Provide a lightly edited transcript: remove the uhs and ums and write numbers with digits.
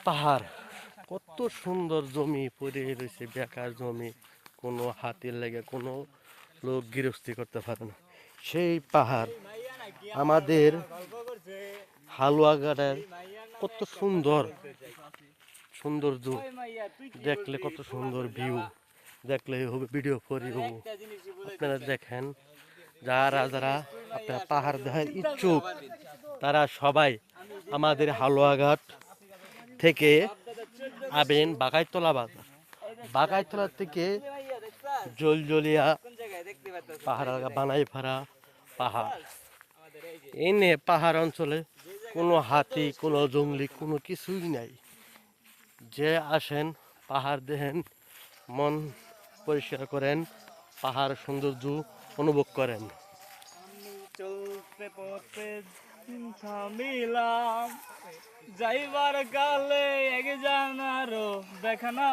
পাহাড়, কত সুন্দর জমি পড়ে রয়েছে, বেকার জমি, কোনো হাতের লেগে কোনো লোক গৃহস্থী করতে পারে না। সেই পাহাড় আমাদের হালুয়াঘাটের কত সুন্দর সৌন্দর্য, দেখলে কত সুন্দর ভিউ, দেখলে হবে ভিডিও করে আপনারা দেখেন। যারা যারা আপনারা পাহাড় দেখার ইচ্ছুক তারা সবাই আমাদের হালুয়াঘাট থেকে আবেন বাগাইতলা বাজার, বাগাইতলা থেকে জলজলিয়া পাহাড় বানাই ফাড়া পাহাড়। এনে পাহাড় অঞ্চলে কোনো হাতি কোনো জঙ্গলি কোনো কিছুই নাই। যে আসেন পাহাড় দেখেন, মন পরিষ্কার করেন, পাহাড় সৌন্দর্য অনুভব করেন। চলতে পথে থামিলাম, যাইবার কালে এক জানারও দেখা না